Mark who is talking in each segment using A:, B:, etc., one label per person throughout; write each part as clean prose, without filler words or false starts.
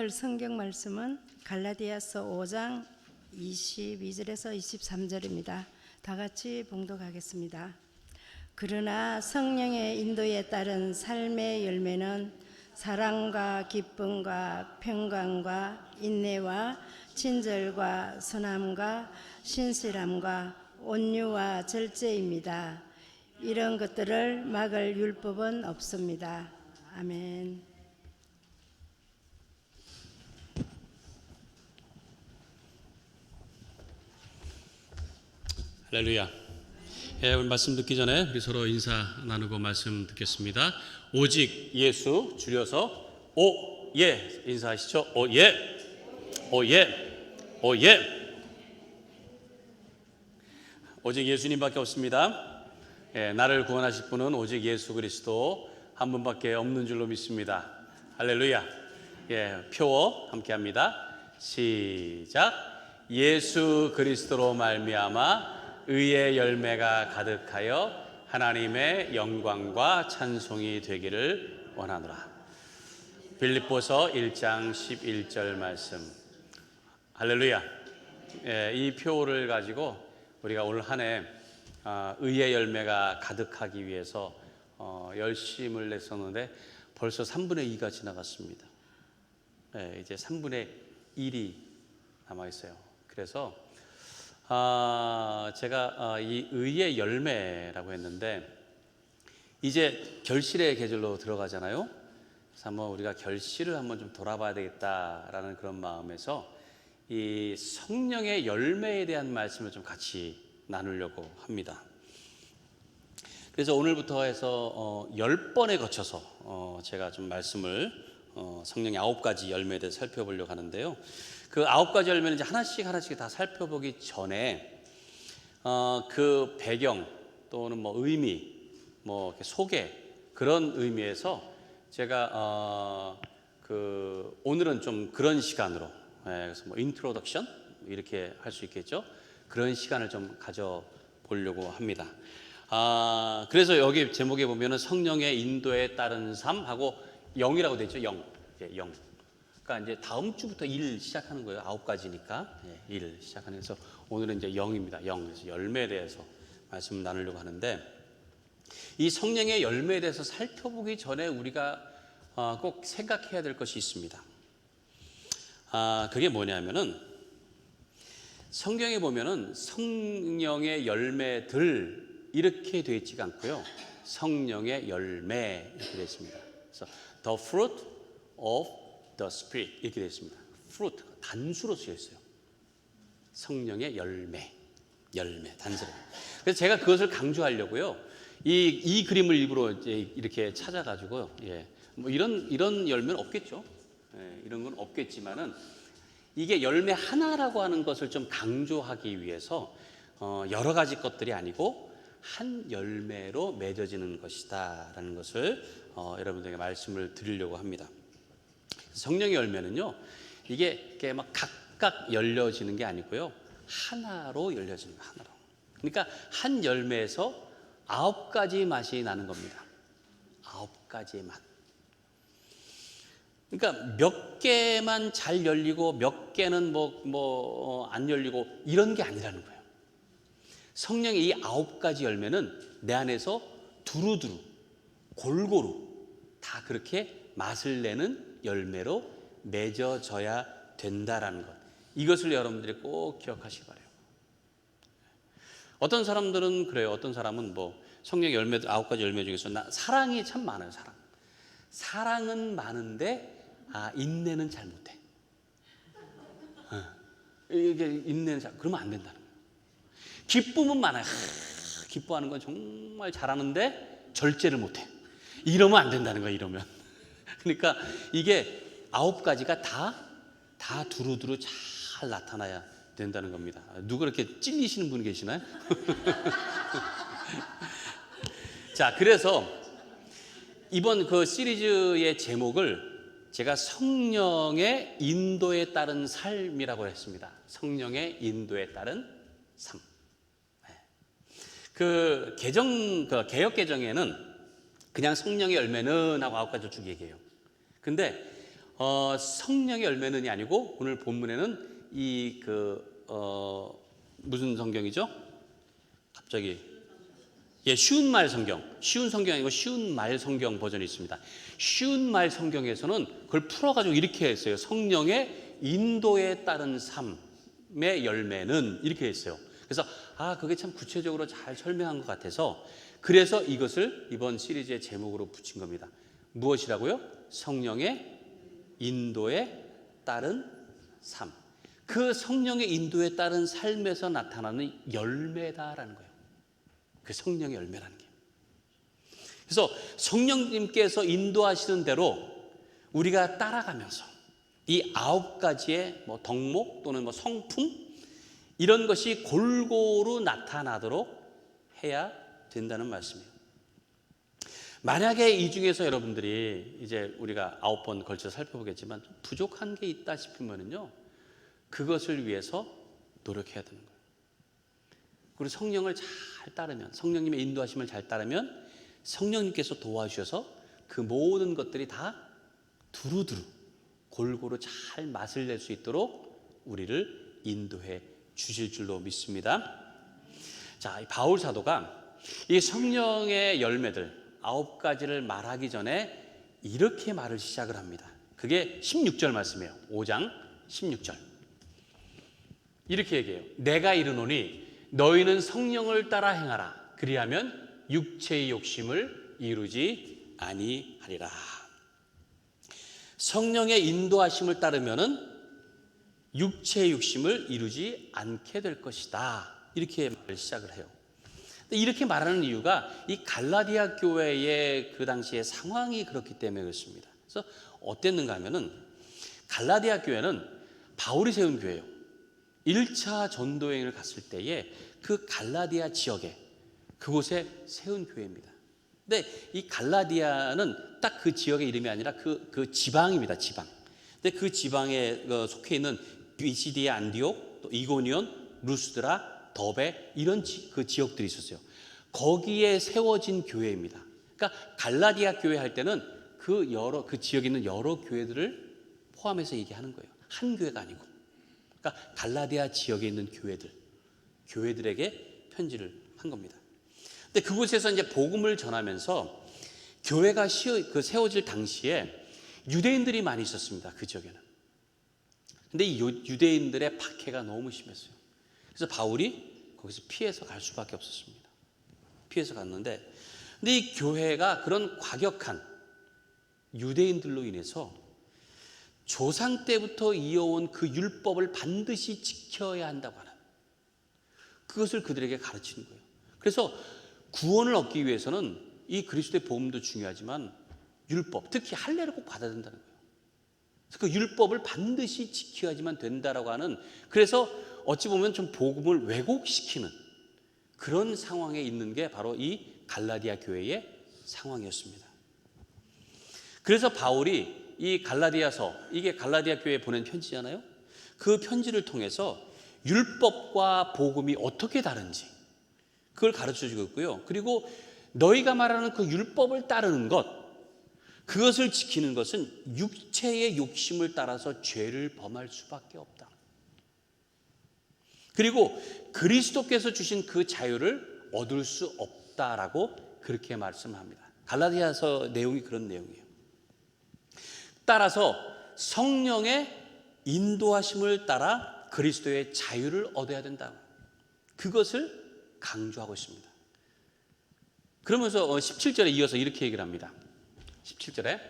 A: 나눌 성경 말씀은 갈라디아서 5장 22절에서 23절입니다. 다 같이 봉독하겠습니다. 그러나 성령의 인도에 따른 삶의 열매는 사랑과 기쁨과 평강과 인내와 친절과 선함과 신실함과 온유와 절제입니다. 이런 것들을 막을 율법은 없습니다. 아멘.
B: 할렐루야. 오늘 말씀 듣기 전에 우리 서로 인사 나누고 말씀 듣겠습니다. 오직 예수, 줄여서 오예 인사하시죠. 오예, 오예, 오예. 오직 예수님밖에 없습니다. 나를 구원하실 분은 오직 예수 그리스도 한 분밖에 없는 줄로 믿습니다. 할렐루야. 표어 함께합니다. 시작. 예수 그리스도로 말미암아 의의 열매가 가득하여 하나님의 영광과 찬송이 되기를 원하노라. 빌립보서 1장 11절 말씀. 할렐루야. 이 표를 가지고 우리가 올 한 해 의의 열매가 가득하기 위해서 열심을 냈었는데 벌써 3분의 2가 지나갔습니다. 이제 3분의 1이 남아있어요. 그래서 제가 이 의의 열매라고 했는데 이제 결실의 계절로 들어가잖아요. 그래서 한번 우리가 결실을 한번 좀 돌아봐야 되겠다라는 그런 마음에서 이 성령의 열매에 대한 말씀을 좀 같이 나누려고 합니다. 그래서 오늘부터 해서 10번에 거쳐서 제가 좀 말씀을 성령의 9가지 열매에 대해서 살펴보려고 하는데요. 그 9가지 열매는 이제 하나씩 다 살펴보기 전에 그 배경 또는 뭐 의미, 뭐 소개 그런 의미에서 제가 오늘은 좀 그런 시간으로 그래서 뭐 인트로덕션 이렇게 할 수 있겠죠. 그런 시간을 좀 가져보려고 합니다. 그래서 여기 제목에 보면은 성령의 인도에 따른 삶하고 영이라고 되어 있죠. 영. 그러니까 이제 다음 주부터 일 시작하는 거예요. 9가지니까 일 시작하는. 그래서 오늘은 이제 영입니다. 영. 그래서 열매에 대해서 말씀 나누려고 하는데 이 성령의 열매에 대해서 살펴보기 전에 우리가 꼭 생각해야 될 것이 있습니다. 그게 뭐냐면은 성경에 보면은 성령의 열매들 이렇게 되어 있지가 않고요. 성령의 열매 이렇게 되어 있습니다. 그래서 the fruit of the Spirit 이렇게 되어 있습니다. fruit 단수로 쓰여 있어요. 성령의 열매 단수로. 그래서 제가 그것을 강조하려고요. 이 그림을 일부러 이제 이렇게 찾아가지고 뭐 이런 열매는 없겠죠. 이런 건 없겠지만은 이게 열매 하나라고 하는 것을 좀 강조하기 위해서 여러 가지 것들이 아니고 한 열매로 맺어지는 것이다라는 것을 여러분들에게 말씀을 드리려고 합니다. 성령의 열매는요, 이게 막 각각 열려지는 게 아니고요, 하나로 열려지는 거예요. 하나로. 그러니까 한 열매에서 9가지 맛이 나는 겁니다. 9가지의 맛. 그러니까 몇 개만 잘 열리고 몇 개는 안 열리고 이런 게 아니라는 거예요. 성령의 이 9가지 열매는 내 안에서 두루두루 골고루 다 그렇게 맛을 내는 열매로 맺어져야 된다라는 것. 이것을 여러분들이 꼭 기억하시기 바라요. 어떤 사람들은 그래요. 어떤 사람은 성령의 열매 9가지 열매 중에서 사랑이 참 많아요. 사랑은 많은데 인내는 잘 못해. 이게 인내는 그러면 안 된다는 거예요. 기쁨은 많아요. 기뻐하는 건 정말 잘하는데 절제를 못해. 이러면 안 된다는 거예요. 이러면. 그러니까 이게 9가지가 다 두루두루 잘 나타나야 된다는 겁니다. 누가 이렇게 찔리시는 분 계시나요? 자, 그래서 이번 그 시리즈의 제목을 제가 성령의 인도에 따른 삶이라고 했습니다. 성령의 인도에 따른 삶. 그 개역 개정에는 그냥 성령의 열매는 하고 9가지 쭉 얘기해요. 근데 성령의 열매는이 아니고 오늘 본문에는 무슨 성경이죠? 갑자기 쉬운 말 성경, 쉬운 성경이 아니고 쉬운 말 성경 버전이 있습니다. 쉬운 말 성경에서는 그걸 풀어가지고 이렇게 했어요. 성령의 인도에 따른 삶의 열매는 이렇게 했어요. 그래서 그게 참 구체적으로 잘 설명한 것 같아서 그래서 이것을 이번 시리즈의 제목으로 붙인 겁니다. 무엇이라고요? 성령의 인도에 따른 삶. 그 성령의 인도에 따른 삶에서 나타나는 열매다라는 거예요. 그 성령의 열매라는 게. 그래서 성령님께서 인도하시는 대로 우리가 따라가면서 이 9가지의 덕목 또는 성품 이런 것이 골고루 나타나도록 해야 된다는 말씀이에요. 만약에 이 중에서 여러분들이 이제 우리가 9번 걸쳐 살펴보겠지만 좀 부족한 게 있다 싶으면요, 그것을 위해서 노력해야 되는 거예요. 그리고 성령을 잘 따르면, 성령님의 인도하심을 잘 따르면 성령님께서 도와주셔서 그 모든 것들이 다 두루두루 골고루 잘 맛을 낼 수 있도록 우리를 인도해 주실 줄로 믿습니다. 자, 바울 사도가 이 성령의 열매들 9가지를 말하기 전에 이렇게 말을 시작을 합니다. 그게 16절 말씀이에요. 5장 16절. 이렇게 얘기해요. 내가 이르노니 너희는 성령을 따라 행하라. 그리하면 육체의 욕심을 이루지 아니하리라. 성령의 인도하심을 따르면은 육체의 욕심을 이루지 않게 될 것이다. 이렇게 말을 시작을 해요. 이렇게 말하는 이유가 이 갈라디아 교회의 그 당시의 상황이 그렇기 때문에 그렇습니다. 그래서 어땠는가 하면은 갈라디아 교회는 바울이 세운 교회예요. 1차 전도여행을 갔을 때에 그 갈라디아 지역에 그곳에 세운 교회입니다. 근데 이 갈라디아는 딱 그 지역의 이름이 아니라 그 지방입니다. 지방. 근데 그 지방에 속해 있는 비시디아 안디옥, 또 이고니온, 루스드라, 더베 이런 그 지역들이 있었어요. 거기에 세워진 교회입니다. 그러니까 갈라디아 교회 할 때는 그 지역에 있는 여러 교회들을 포함해서 얘기하는 거예요. 한 교회가 아니고. 그러니까 갈라디아 지역에 있는 교회들에게 편지를 한 겁니다. 근데 그곳에서 이제 복음을 전하면서 교회가 세워질 당시에 유대인들이 많이 있었습니다. 그 지역에는. 근데 이 유대인들의 박해가 너무 심했어요. 그래서 바울이 거기서 피해서 갈 수밖에 없었습니다. 피해서 갔는데, 근데 이 교회가 그런 과격한 유대인들로 인해서 조상 때부터 이어온 그 율법을 반드시 지켜야 한다고 하는 그것을 그들에게 가르치는 거예요. 그래서 구원을 얻기 위해서는 이 그리스도의 복음도 중요하지만 율법, 특히 할례를 꼭 받아야 된다는 거예요. 그래서 그 율법을 반드시 지켜야지만 된다라고 하는, 그래서 어찌 보면 좀 복음을 왜곡시키는 그런 상황에 있는 게 바로 이 갈라디아 교회의 상황이었습니다. 그래서 바울이 이 갈라디아서, 이게 갈라디아 교회에 보낸 편지잖아요. 그 편지를 통해서 율법과 복음이 어떻게 다른지 그걸 가르쳐주고 있고요. 그리고 너희가 말하는 그 율법을 따르는 것, 그것을 지키는 것은 육체의 욕심을 따라서 죄를 범할 수밖에 없다. 그리고 그리스도께서 주신 그 자유를 얻을 수 없다라고 그렇게 말씀합니다. 갈라디아서 내용이 그런 내용이에요. 따라서 성령의 인도하심을 따라 그리스도의 자유를 얻어야 된다. 그것을 강조하고 있습니다. 그러면서 17절에 이어서 이렇게 얘기를 합니다. 17절에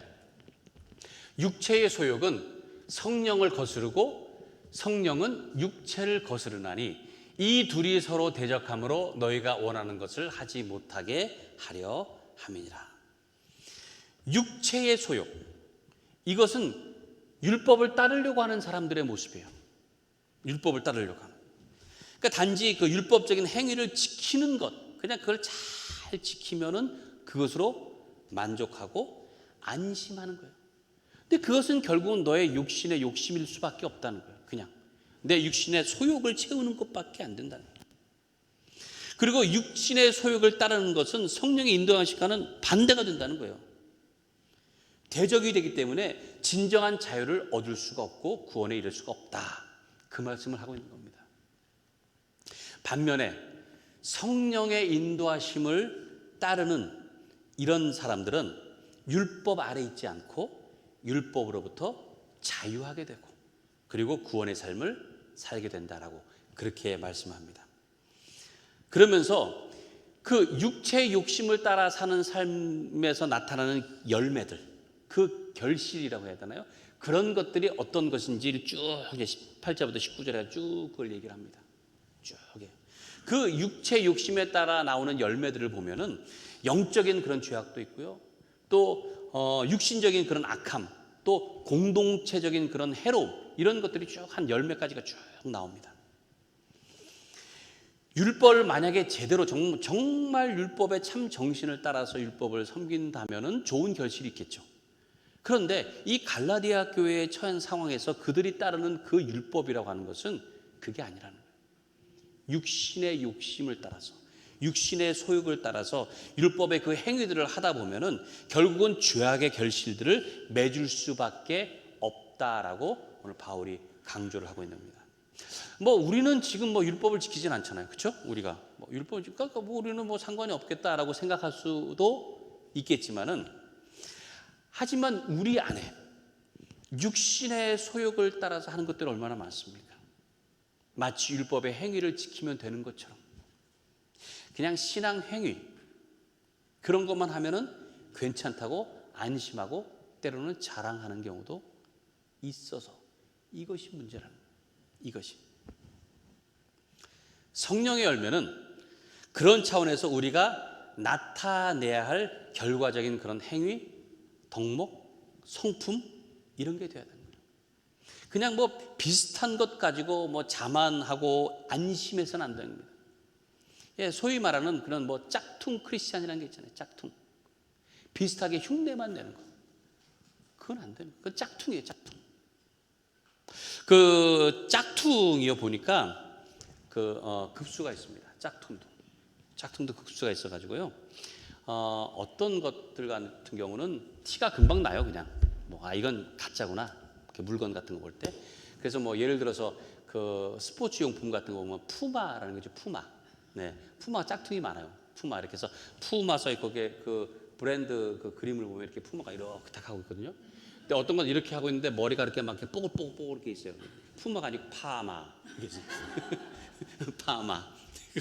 B: 육체의 소욕은 성령을 거스르고 성령은 육체를 거스르나니 이 둘이 서로 대적함으로 너희가 원하는 것을 하지 못하게 하려 함이니라. 육체의 소욕, 이것은 율법을 따르려고 하는 사람들의 모습이에요. 율법을 따르려고 하는. 그러니까 단지 그 율법적인 행위를 지키는 것, 그냥 그걸 잘 지키면은 그것으로 만족하고 안심하는 거예요. 근데 그것은 결국은 너의 육신의 욕심일 수밖에 없다는 거예요. 그냥 내 육신의 소욕을 채우는 것밖에 안 된다는 거예요. 그리고 육신의 소욕을 따르는 것은 성령의 인도하심과는 반대가 된다는 거예요. 대적이 되기 때문에 진정한 자유를 얻을 수가 없고 구원에 이를 수가 없다. 그 말씀을 하고 있는 겁니다. 반면에 성령의 인도하심을 따르는 이런 사람들은 율법 아래 있지 않고 율법으로부터 자유하게 되고 그리고 구원의 삶을 살게 된다라고 그렇게 말씀합니다. 그러면서 그 육체의 욕심을 따라 사는 삶에서 나타나는 열매들, 그 결실이라고 해야 되나요? 그런 것들이 어떤 것인지를 쭉 18절부터 19절에 쭉 그걸 얘기를 합니다. 쭉. 그 육체 욕심에 따라 나오는 열매들을 보면은 영적인 그런 죄악도 있고요. 또 육신적인 그런 악함, 또 공동체적인 그런 해로움, 이런 것들이 쭉 한 10매까지가 쭉 나옵니다. 율법을 만약에 제대로 정말 율법의 참 정신을 따라서 율법을 섬긴다면은 좋은 결실이 있겠죠. 그런데 이 갈라디아 교회의 처한 상황에서 그들이 따르는 그 율법이라고 하는 것은 그게 아니라는 거예요. 육신의 욕심을 따라서, 육신의 소욕을 따라서 율법의 그 행위들을 하다 보면은 결국은 죄악의 결실들을 맺을 수밖에 없다라고 오늘 바울이 강조를 하고 있는 겁니다. 우리는 지금 율법을 지키진 않잖아요, 그렇죠? 우리가 율법을 지키니까 우리는 상관이 없겠다라고 생각할 수도 있겠지만은, 하지만 우리 안에 육신의 소욕을 따라서 하는 것들이 얼마나 많습니까? 마치 율법의 행위를 지키면 되는 것처럼 그냥 신앙 행위 그런 것만 하면은 괜찮다고 안심하고 때로는 자랑하는 경우도 있어서 이것이 문제라는 거예요. 이것이 성령의 열매는 그런 차원에서 우리가 나타내야 할 결과적인 그런 행위, 덕목, 성품 이런 게 돼야 되는 거예요. 그냥 비슷한 것 가지고 자만하고 안심해서는 안 되는 거예요. 예, 소위 말하는 그런 짝퉁 크리스찬이라는 게 있잖아요. 짝퉁. 비슷하게 흉내만 내는 거. 그건 안 되는 거예요. 그건 짝퉁이에요, 짝퉁. 그 짝퉁이요 보니까 급수가 있습니다. 짝퉁도 급수가 있어가지고요. 어떤 것들 같은 경우는 티가 금방 나요. 그냥 이건 가짜구나. 물건 같은 거 볼 때. 그래서 예를 들어서 그 스포츠 용품 같은 거 보면 푸마라는 거죠. 푸마. 네, 푸마 짝퉁이 많아요. 푸마 이렇게 해서 푸마 써 있고 그 브랜드 그 그림을 보면 이렇게 푸마가 이렇게 딱 하고 있거든요. 근데 어떤 건 이렇게 하고 있는데 머리가 이렇게 막 뽀글뽀글 이렇게 있어요. 푸마가 아니고 파마. 파마.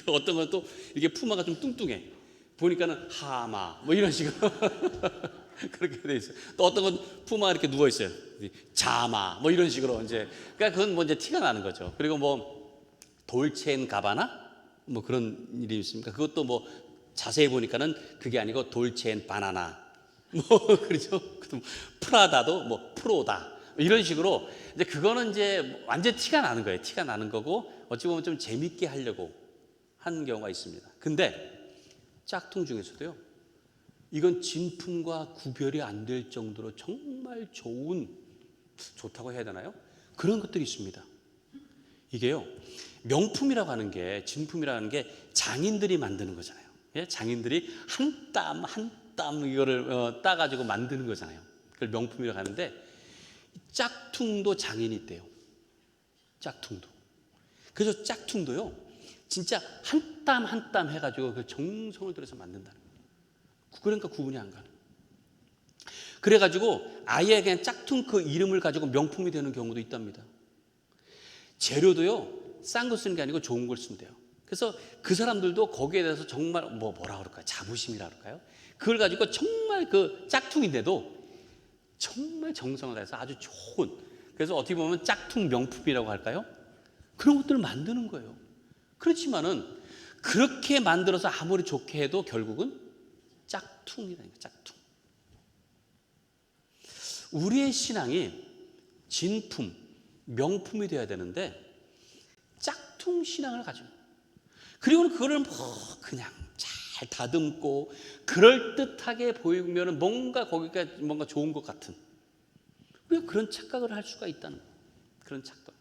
B: 어떤 건 또 이게 푸마가 좀 뚱뚱해. 보니까는 하마 이런 식으로 그렇게 돼 있어요. 또 어떤 건 푸마 이렇게 누워 있어요. 자마 이런 식으로 이제 그러니까 그건 이제 티가 나는 거죠. 그리고 돌체앤가바나 그런 일이 있습니까? 그것도 자세히 보니까는 그게 아니고 돌체앤바나나 그렇죠. 프라다도 프로다 이런 식으로 이제 그거는 이제 완전 티가 나는 거예요. 티가 나는 거고 어찌 보면 좀 재밌게 하려고 한 경우가 있습니다. 근데 짝퉁 중에서도요, 이건 진품과 구별이 안 될 정도로 정말 좋다고 해야 되나요? 그런 것들이 있습니다. 이게요, 명품이라고 하는 게, 진품이라는 게 장인들이 만드는 거잖아요. 예? 장인들이 한 땀 한 땀 이거를 따가지고 만드는 거잖아요. 그걸 명품이라고 하는데, 짝퉁도 장인이 있대요. 짝퉁도. 그래서 짝퉁도요, 진짜 한 땀 한 땀 해가지고 그 정성을 들여서 만든다는 거예요. 그러니까 구분이 안 가는. 그래가지고 아예 그냥 짝퉁 그 이름을 가지고 명품이 되는 경우도 있답니다. 재료도요, 싼 거 쓰는 게 아니고 좋은 걸 쓴대요. 그래서 그 사람들도 거기에 대해서 정말 뭐라 그럴까요? 자부심이라 그럴까요? 그걸 가지고 정말 그 짝퉁인데도 정말 정성을 다해서 아주 좋은, 그래서 어떻게 보면 짝퉁 명품이라고 할까요? 그런 것들을 만드는 거예요. 그렇지만은 그렇게 만들어서 아무리 좋게 해도 결국은 짝퉁이라는 거예요. 짝퉁. 우리의 신앙이 진품, 명품이 되어야 되는데 짝퉁 신앙을 가지고, 그리고 그거를 그냥 잘 다듬고 그럴듯하게 보이면 뭔가 거기가 뭔가 좋은 것 같은, 우리가 그런 착각을 할 수가 있다는 거예요. 그런 착각.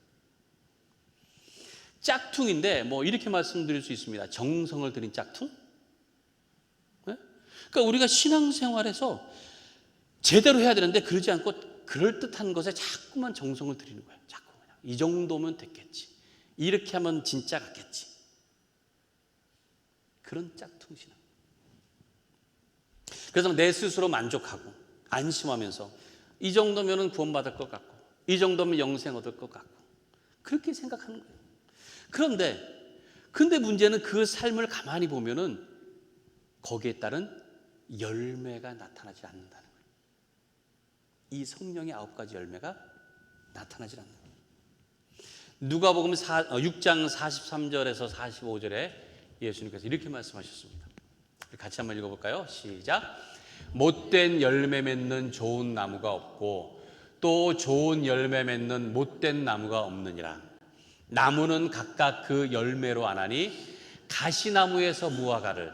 B: 짝퉁인데 이렇게 말씀드릴 수 있습니다. 정성을 들인 짝퉁? 네? 그러니까 우리가 신앙생활에서 제대로 해야 되는데 그러지 않고 그럴듯한 것에 자꾸만 정성을 들이는 거예요. 자꾸 그냥 이 정도면 됐겠지, 이렇게 하면 진짜 같겠지, 그런 짝퉁신앙. 그래서 내 스스로 만족하고 안심하면서 이 정도면 구원받을 것 같고 이 정도면 영생 얻을 것 같고 그렇게 생각하는 거예요. 근데 문제는 그 삶을 가만히 보면은 거기에 따른 열매가 나타나지 않는다는 거예요. 이 성령의 9가지 열매가 나타나지 않는 거예요. 누가복음 6장 43절에서 45절에 예수님께서 이렇게 말씀하셨습니다. 같이 한번 읽어볼까요? 시작. 못된 열매 맺는 좋은 나무가 없고 또 좋은 열매 맺는 못된 나무가 없느니라. 나무는 각각 그 열매로 아나니 가시나무에서 무화과를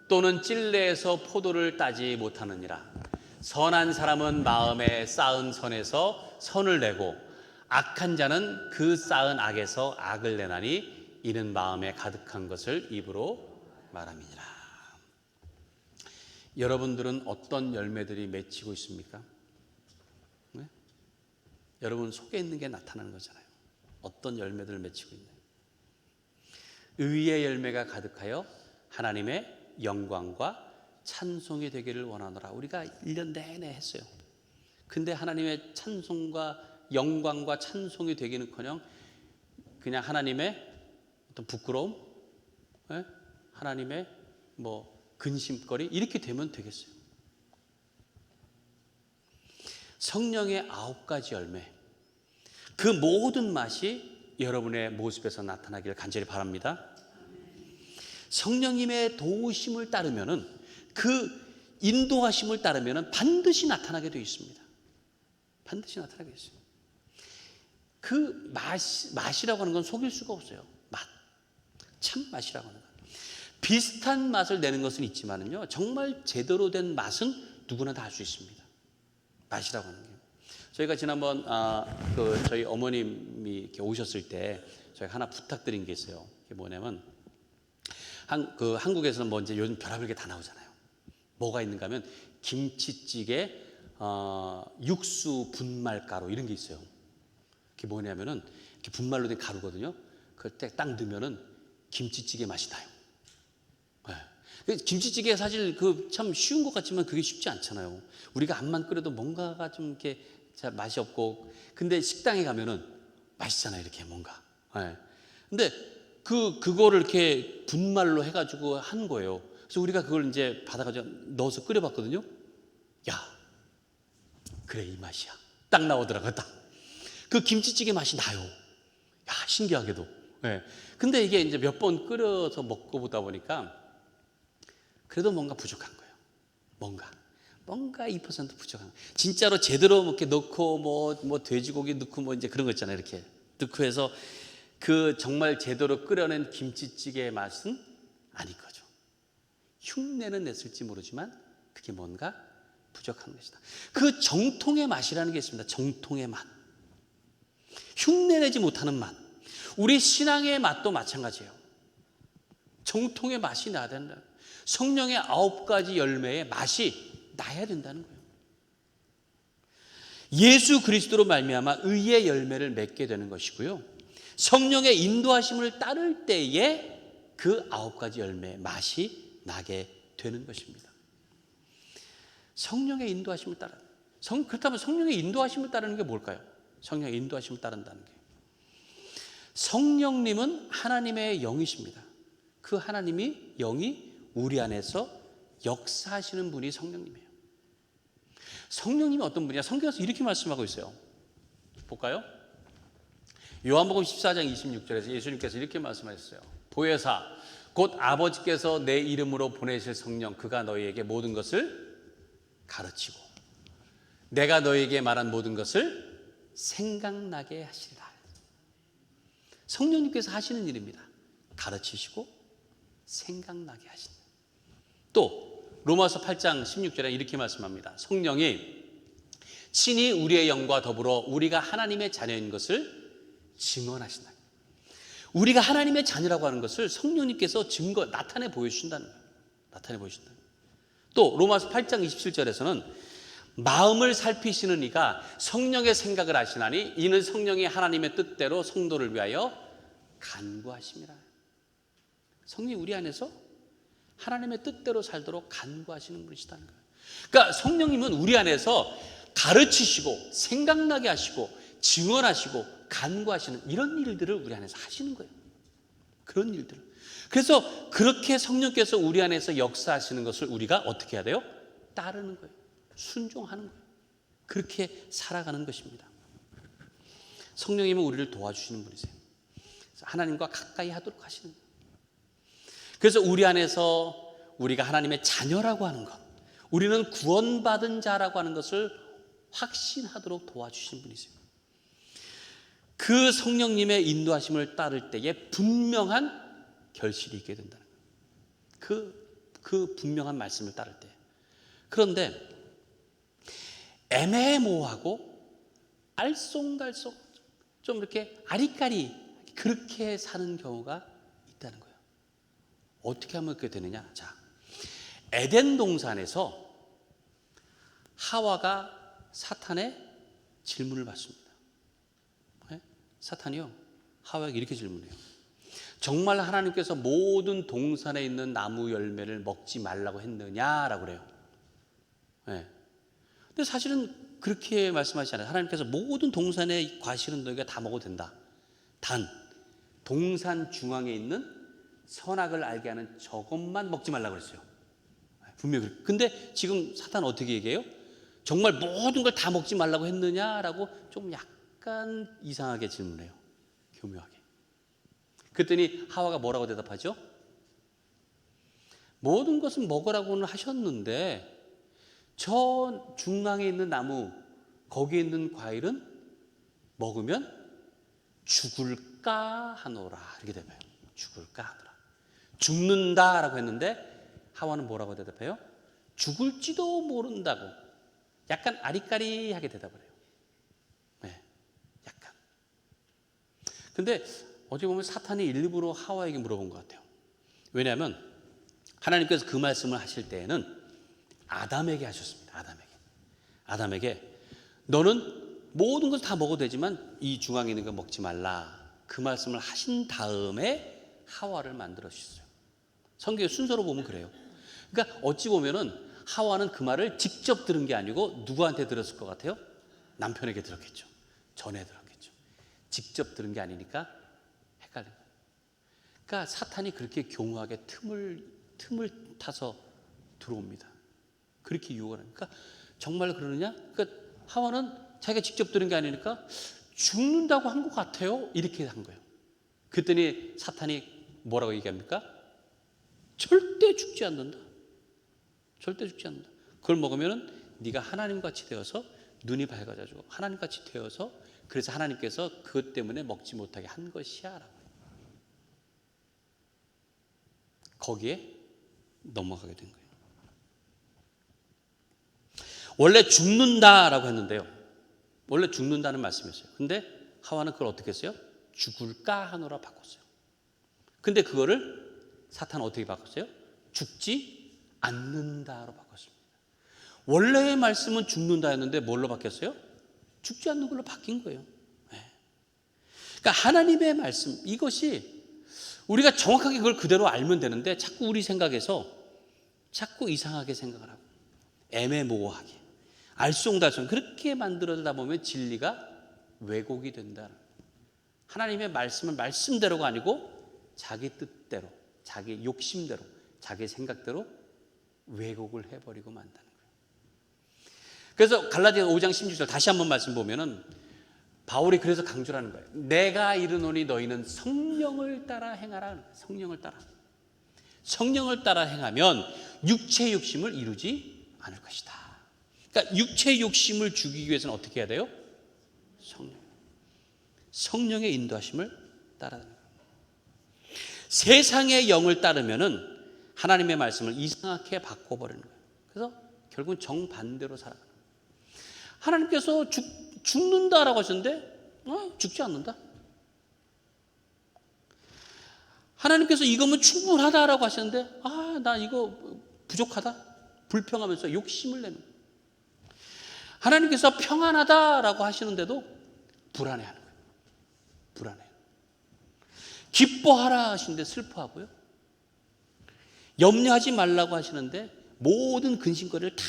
B: 또는 찔레에서 포도를 따지 못하느니라. 선한 사람은 마음에 쌓은 선에서 선을 내고 악한 자는 그 쌓은 악에서 악을 내나니 이는 마음에 가득한 것을 입으로 말함이니라. 여러분들은 어떤 열매들이 맺히고 있습니까? 네? 여러분 속에 있는 게 나타나는 거잖아요. 어떤 열매들을 맺히고 있나요? 의의 열매가 가득하여 하나님의 영광과 찬송이 되기를 원하노라. 우리가 1년 내내 했어요. 근데 하나님의 찬송과 영광과 찬송이 되기는커녕 그냥 하나님의 어떤 부끄러움, 하나님의 근심거리 이렇게 되면 되겠어요? 성령의 9가지 열매, 그 모든 맛이 여러분의 모습에서 나타나기를 간절히 바랍니다. 성령님의 도우심을 따르면은, 그 인도하심을 따르면은 반드시 나타나게 되어 있습니다. 반드시 나타나게 되어 있습니다. 그 맛이라고 하는 건 속일 수가 없어요. 참 맛이라고 하는 건 비슷한 맛을 내는 것은 있지만은요, 정말 제대로 된 맛은 누구나 다 할 수 있습니다. 맛이라고 하는 게. 저희가 지난번 저희 어머님이 이렇게 오셨을 때 저희가 하나 부탁드린 게 있어요. 그게 뭐냐면 한국에서는 이제 요즘 별의별 게 다 나오잖아요. 뭐가 있는가 하면 김치찌개, 육수 분말가루 이런 게 있어요. 그게 뭐냐면은 이렇게 분말로 된 가루거든요. 그걸 딱 넣으면은 김치찌개 맛이 나요. 네. 김치찌개 사실 참 쉬운 것 같지만 그게 쉽지 않잖아요. 우리가 암만 끓여도 뭔가가 좀 이렇게 잘 맛이 없고, 근데 식당에 가면은 맛있잖아요. 이렇게 뭔가. 네. 근데 그거를 이렇게 분말로 해가지고 한 거예요. 그래서 우리가 그걸 이제 받아가지고 넣어서 끓여봤거든요. 야, 그래 이 맛이야. 딱 나오더라고요. 딱. 그 김치찌개 맛이 나요. 야, 신기하게도. 네. 근데 이게 이제 몇 번 끓여서 먹고 보다 보니까 그래도 뭔가 부족한 거예요. 뭔가 2% 부족한 거예요. 진짜로 제대로 이렇게 넣고 뭐 돼지고기 넣고 이제 그런 거 있잖아요. 이렇게 넣고 해서 그 정말 제대로 끓여낸 김치찌개의 맛은 아닌 거죠. 흉내는 냈을지 모르지만 그게 뭔가 부족한 것이다. 그 정통의 맛이라는 게 있습니다. 정통의 맛. 흉내내지 못하는 맛. 우리 신앙의 맛도 마찬가지예요. 정통의 맛이 나야 된다. 성령의 9가지 열매의 맛이 나야 된다는 거예요. 예수 그리스도로 말미암아 의의 열매를 맺게 되는 것이고요. 성령의 인도하심을 따를 때에 그 9가지 열매의 맛이 나게 되는 것입니다. 성령의 인도하심을 따르는. 그렇다면 성령의 인도하심을 따르는 게 뭘까요? 성령의 인도하심을 따른다는 게, 성령님은 하나님의 영이십니다. 그 하나님이 영이 우리 안에서 역사하시는 분이 성령님이에요. 성령님이 어떤 분이냐? 성경에서 이렇게 말씀하고 있어요. 볼까요? 요한복음 14장 26절에서 예수님께서 이렇게 말씀하셨어요. 보혜사 곧 아버지께서 내 이름으로 보내실 성령, 그가 너희에게 모든 것을 가르치고 내가 너희에게 말한 모든 것을 생각나게 하시리라. 성령님께서 하시는 일입니다. 가르치시고 생각나게 하신다. 또 로마서 8장 16절에 이렇게 말씀합니다. 성령이 친히 우리의 영과 더불어 우리가 하나님의 자녀인 것을 증언하신다. 우리가 하나님의 자녀라고 하는 것을 성령님께서 나타내 보여주신다는 거예요. 나타내 보여주신다. 또 로마서 8장 27절에서는 마음을 살피시는 이가 성령의 생각을 하시나니 이는 성령이 하나님의 뜻대로 성도를 위하여 간구하심이라. 성령이 우리 안에서 하나님의 뜻대로 살도록 간구하시는 분이시다는 거예요. 그러니까 성령님은 우리 안에서 가르치시고 생각나게 하시고 증언하시고 간구하시는 이런 일들을 우리 안에서 하시는 거예요. 그런 일들을. 그래서 그렇게 성령께서 우리 안에서 역사하시는 것을 우리가 어떻게 해야 돼요? 따르는 거예요. 순종하는 거예요. 그렇게 살아가는 것입니다. 성령님은 우리를 도와주시는 분이세요. 하나님과 가까이 하도록 하시는 거예요. 그래서 우리 안에서 우리가 하나님의 자녀라고 하는 것, 우리는 구원받은 자라고 하는 것을 확신하도록 도와주신 분이세요. 그 성령님의 인도하심을 따를 때에 분명한 결실이 있게 된다는 거예요. 그 분명한 말씀을 따를 때. 그런데 애매모호하고 알쏭달쏭 좀 이렇게 아리까리 그렇게 사는 경우가 있다는 거예요. 어떻게 하면 그렇게 되느냐? 자, 에덴 동산에서 하와가 사탄의 질문을 받습니다. 네? 사탄이요, 하와에게 이렇게 질문해요. 정말 하나님께서 모든 동산에 있는 나무 열매를 먹지 말라고 했느냐라고 그래요. 네. 근데 사실은 그렇게 말씀하시지 않아요. 하나님께서 모든 동산의 과실은 너희가 다 먹어도 된다. 단 동산 중앙에 있는 선악을 알게 하는 저것만 먹지 말라고 그랬어요. 분명히 그래요. 근데 지금 사탄은 어떻게 얘기해요? 정말 모든 걸 다 먹지 말라고 했느냐라고 좀 약간 이상하게 질문해요. 교묘하게. 그랬더니 하와가 뭐라고 대답하죠? 모든 것은 먹으라고는 하셨는데 저 중앙에 있는 나무, 거기에 있는 과일은 먹으면 죽을까 하노라. 이렇게 대답해요. 죽을까 하노라. 죽는다라고 했는데 하와는 뭐라고 대답해요? 죽을지도 모른다고 약간 아리까리하게 대답을 해요. 네, 약간. 근데 어떻게 보면 사탄이 일부러 하와에게 물어본 것 같아요. 왜냐하면 하나님께서 그 말씀을 하실 때에는 아담에게 하셨습니다. 아담에게 너는 모든 걸 다 먹어도 되지만 이 중앙에 있는 거 먹지 말라. 그 말씀을 하신 다음에 하와를 만들어 주셨어요. 성경의 순서로 보면 그래요. 그러니까 어찌 보면은 하와는 그 말을 직접 들은 게 아니고 누구한테 들었을 것 같아요? 남편에게 들었겠죠. 전에 들었겠죠. 직접 들은 게 아니니까 헷갈린 거예요. 그러니까 사탄이 그렇게 교묘하게 틈을 타서 들어옵니다. 그렇게 유혹을 하니까 정말 그러느냐? 그러니까 하와는 자기가 직접 들은 게 아니니까 죽는다고 한 것 같아요. 이렇게 한 거예요. 그랬더니 사탄이 뭐라고 얘기합니까? 절대 죽지 않는다. 절대 죽지 않는다. 그걸 먹으면 네가 하나님같이 되어서 눈이 밝아져가지고 하나님같이 되어서 그래서 하나님께서 그것 때문에 먹지 못하게 한 것이야 라고. 거기에 넘어가게 된 거예요. 원래 죽는다라고 했는데요. 원래 죽는다는 말씀이었어요. 근데 하와는 그걸 어떻게 했어요? 죽을까 하노라 바꿨어요. 근데 그거를 사탄은 어떻게 바꿨어요? 죽지 않는다로 바꿨습니다. 원래의 말씀은 죽는다였는데 뭘로 바뀌었어요? 죽지 않는 걸로 바뀐 거예요. 네. 그러니까 하나님의 말씀, 이것이 우리가 정확하게 그걸 그대로 알면 되는데 자꾸 우리 생각에서 자꾸 이상하게 생각을 하고 애매모호하게 알쏭달쏭 그렇게 만들어다 보면 진리가 왜곡이 된다. 하나님의 말씀은 말씀대로가 아니고 자기 뜻대로, 자기 욕심대로, 자기 생각대로 왜곡을 해버리고 만다는 거예요. 그래서 갈라디아서 5장 16절 다시 한번 말씀 보면은 바울이 그래서 강조를 하는 거예요. 내가 이르노니 너희는 성령을 따라 행하라. 성령을 따라. 성령을 따라 행하면 육체의 욕심을 이루지 않을 것이다. 그러니까 육체의 욕심을 죽이기 위해서는 어떻게 해야 돼요? 성령의 인도하심을 따라야 돼요. 세상의 영을 따르면은 하나님의 말씀을 이상하게 바꿔버리는 거예요. 그래서 결국은 정반대로 살아가는 거예요. 하나님께서 죽는다라고 하셨는데 죽지 않는다. 하나님께서 이거면 충분하다라고 하셨는데 나 이거 부족하다. 불평하면서 욕심을 내는 거예요. 하나님께서 평안하다라고 하시는데도 불안해하는 거예요. 불안해요. 기뻐하라 하시는데 슬퍼하고요. 염려하지 말라고 하시는데 모든 근심거리를 다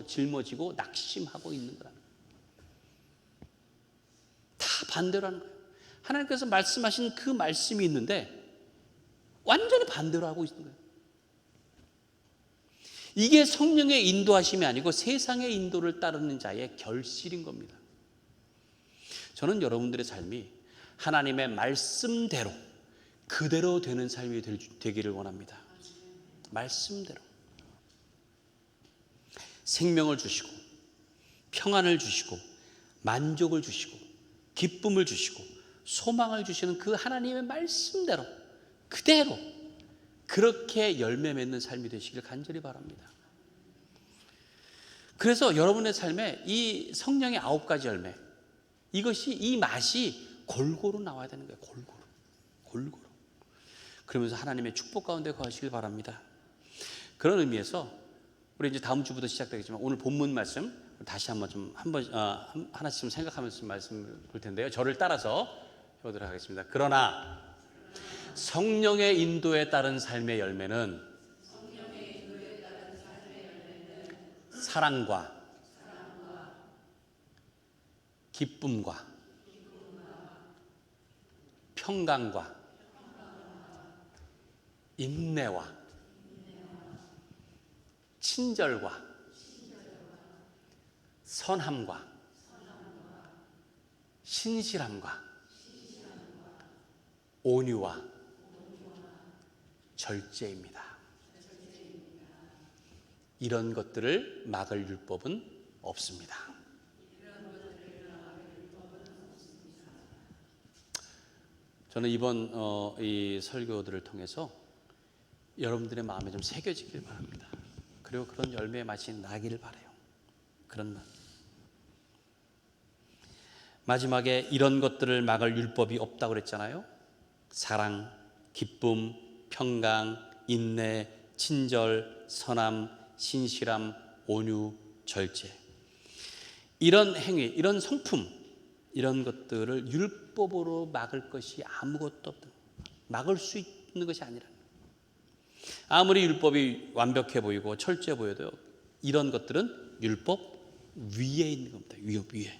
B: 짊어지고 낙심하고 있는 거라. 다 반대로 하는 거예요. 하나님께서 말씀하신 그 말씀이 있는데 완전히 반대로 하고 있는 거예요. 이게 성령의 인도하심이 아니고 세상의 인도를 따르는 자의 결실인 겁니다. 저는 여러분들의 삶이 하나님의 말씀대로 그대로 되는 삶이 되기를 원합니다. 말씀대로 생명을 주시고 평안을 주시고 만족을 주시고 기쁨을 주시고 소망을 주시는 그 하나님의 말씀대로 그대로 그렇게 열매 맺는 삶이 되시길 간절히 바랍니다. 그래서 여러분의 삶에 이 성령의 9가지 열매, 이것이, 이 맛이 골고루 나와야 되는 거예요. 골고루. 그러면서 하나님의 축복 가운데 거하시길 바랍니다. 그런 의미에서 우리 이제 다음 주부터 시작되겠지만 오늘 본문 말씀 다시 하나씩 좀 생각하면서 말씀을 볼 텐데요. 저를 따라서 해보도록 하겠습니다. 그러나 성령의 인도에 따른 삶의 열매는 사랑과 기쁨과 평강과 인내와 친절과 선함과 신실함과 온유와 절제입니다. 이런 것들을 막을 율법은 없습니다. 저는 이번 이 설교들을 통해서 여러분들의 마음에 좀 새겨지길 바랍니다. 그리고 그런 열매의 맛이 나기를 바라요. 그런 맛. 마지막에 이런 것들을 막을 율법이 없다고 그랬잖아요. 사랑, 기쁨, 평강, 인내, 친절, 선함, 신실함, 온유, 절제. 이런 행위, 이런 성품, 이런 것들을 율법으로 막을 것이 아무것도 없다. 막을 수 있는 것이 아니라. 아무리 율법이 완벽해 보이고 철저해 보여도 이런 것들은 율법 위에 있는 겁니다. 위에.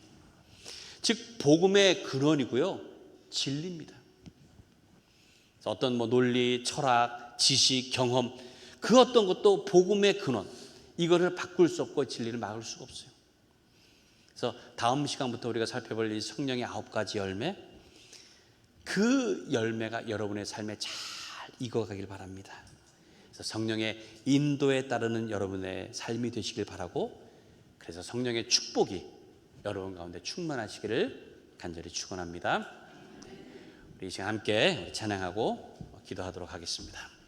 B: 즉 복음의 근원이고요. 진리입니다. 어떤 논리, 철학, 지식, 경험 그 어떤 것도 복음의 근원 이거를 바꿀 수 없고 진리를 막을 수가 없어요. 그래서 다음 시간부터 우리가 살펴볼 이 성령의 9가지 열매 그 열매가 여러분의 삶에 잘 익어가길 바랍니다. 그래서 성령의 인도에 따르는 여러분의 삶이 되시길 바라고 그래서 성령의 축복이 여러분 가운데 충만하시기를 간절히 축원합니다. 우리 이 시간 함께 찬양하고 기도하도록 하겠습니다.